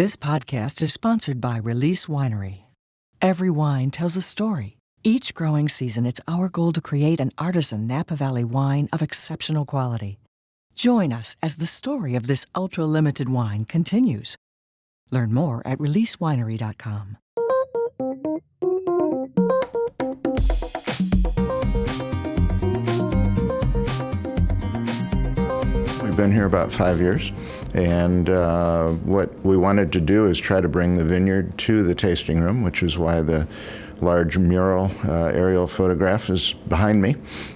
This podcast is sponsored by Release Winery. Every wine tells a story. Each growing season, it's our goal to create an artisan Napa Valley wine of exceptional quality. Join us as the story of this ultra-limited wine continues. Learn more at releasewinery.com. We've been here about 5 years, and what we wanted to do is try to bring the vineyard to the tasting room, which is why the large mural aerial photograph is behind me,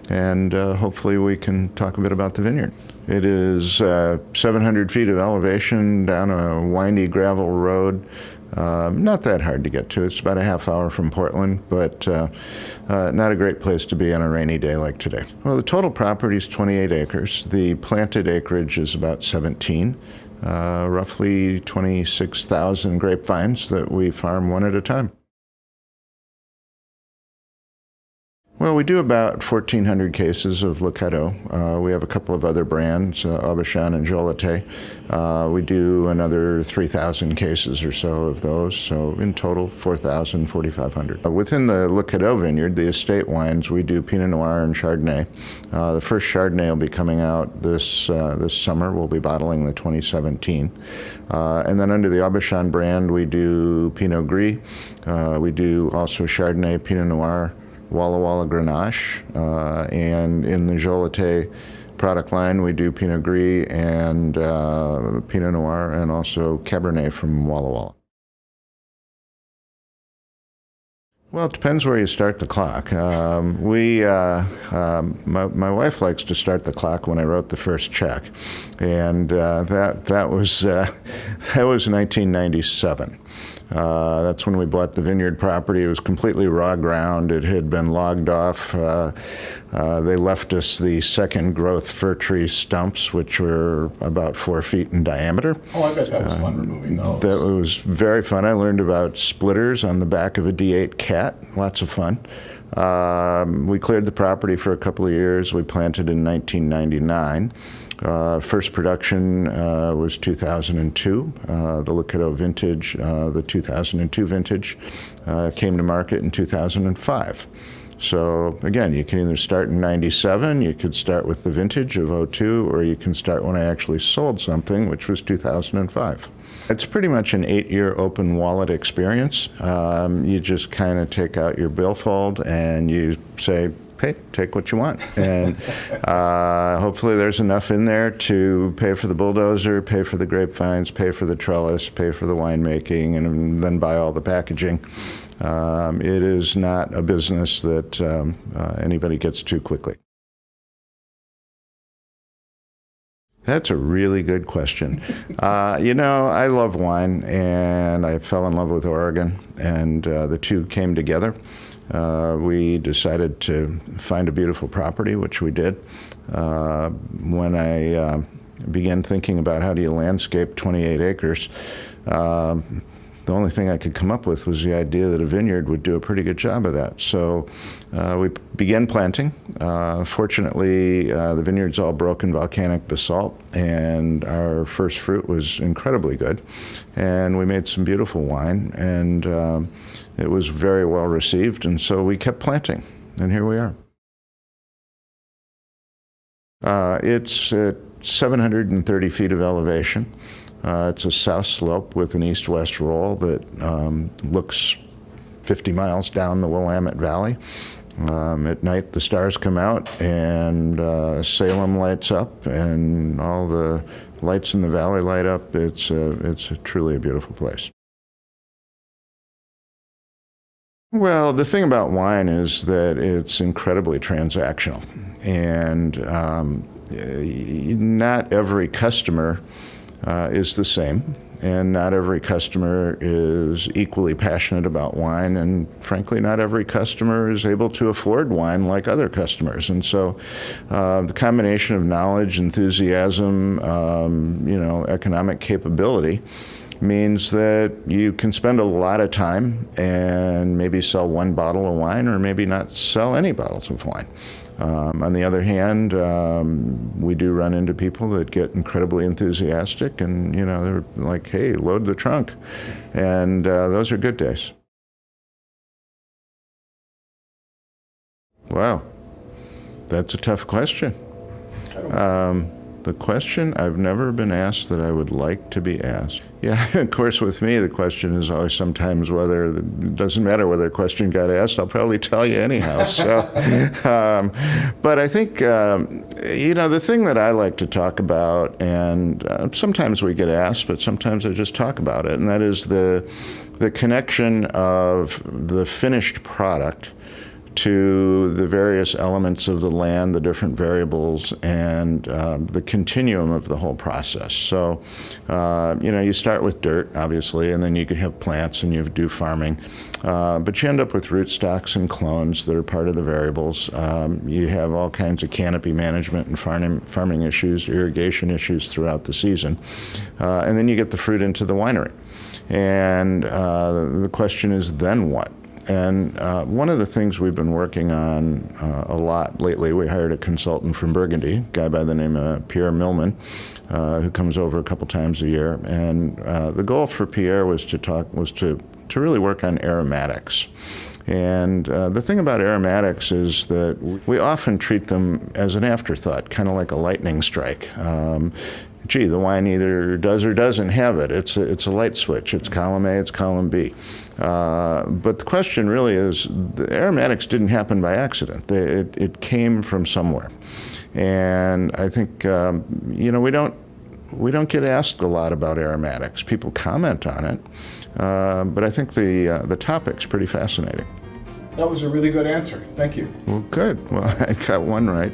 and hopefully we can talk a bit about the vineyard. It is 700 feet of elevation down a windy gravel road. Not that hard to get to. It's about a half hour from Portland, but not a great place to be on a rainy day like today. Well, the total property is 28 acres. The planted acreage is about 17, roughly 26,000 grapevines that we farm one at a time. Well, we do about 1,400 cases of Le Cadeau. We have a couple of other brands, Aubuchon and Joliet. We do another 3,000 cases or so of those, so in total 4,000, 4,500. Within the Le Cadeau Vineyard, the estate wines, we do Pinot Noir and Chardonnay. The first Chardonnay will be coming out this summer. We'll be bottling the 2017. And then under the Aubuchon brand, we do Pinot Gris. We do also Chardonnay, Pinot Noir, Walla Walla Grenache, and in the Joliet product line we do Pinot Gris and Pinot Noir and also Cabernet from Walla Walla. Well, it depends where you start the clock. My wife likes to start the clock when I wrote the first check, and that was 1997. That's when we bought the vineyard property. It was completely raw ground. It had been logged off. They left us the second growth fir tree stumps, which were about 4 feet in diameter. Oh, I bet that was fun removing those. That was very fun. I learned about splitters on the back of a D8 cat. Lots of fun. We cleared the property for a couple of years. We planted in 1999. First production was 2002. The Le Cadeau vintage, the 2002 vintage, came to market in 2005. So again, you can either start in 97, you could start with the vintage of '02, or you can start when I actually sold something, which was 2005. It's pretty much an 8-year open wallet experience. You just kind of take out your billfold and you say, hey, take what you want. And hopefully there's enough in there to pay for the bulldozer, pay for the grapevines, pay for the trellis, pay for the winemaking, and then buy all the packaging. It is not a business that anybody gets to quickly. That's a really good question. I love wine, and I fell in love with Oregon, and the two came together. We decided to find a beautiful property, which we did. When I began thinking about how do you landscape 28 acres, the only thing I could come up with was the idea that a vineyard would do a pretty good job of that. So we began planting. Fortunately, the vineyard's all broken volcanic basalt, and our first fruit was incredibly good. And we made some beautiful wine, and it was very well received, and so we kept planting, and here we are. It's at 730 feet of elevation. It's a south slope with an east-west roll that looks 50 miles down the Willamette Valley. At night, the stars come out, and Salem lights up, and all the lights in the valley light up. It's truly a beautiful place. Well, the thing about wine is that it's incredibly transactional, and not every customer is the same, and not every customer is equally passionate about wine, and frankly, not every customer is able to afford wine like other customers. And so the combination of knowledge, enthusiasm, economic capability means that you can spend a lot of time and maybe sell one bottle of wine or maybe not sell any bottles of wine. On the other hand, we do run into people that get incredibly enthusiastic, and they're like, "Hey, load the trunk," and those are good days. Wow, that's a tough question. The question I've never been asked that I would like to be asked. Yeah, of course, with me, the question is always sometimes it doesn't matter whether a question got asked, I'll probably tell you anyhow. So, but I think, the thing that I like to talk about, and sometimes we get asked, but sometimes I just talk about it, and that is the connection of the finished product to the various elements of the land, the different variables, and the continuum of the whole process. So, you start with dirt, obviously, and then you could have plants and you do farming. But you end up with rootstocks and clones that are part of the variables. You have all kinds of canopy management and farming issues, irrigation issues throughout the season. And then you get the fruit into the winery. And the question is, then what? And one of the things we've been working on a lot lately, we hired a consultant from Burgundy, a guy by the name of Pierre Millman, who comes over a couple times a year. And the goal for Pierre was to really work on aromatics. And the thing about aromatics is that we often treat them as an afterthought, kind of like a lightning strike. The wine either does or doesn't have it. It's a light switch. It's column A, it's column B. But the question really is, the aromatics didn't happen by accident. It came from somewhere. And I think, we don't get asked a lot about aromatics. People comment on it, but I think the topic's pretty fascinating. That was a really good answer. Thank you. Well, good. Well, I got one right.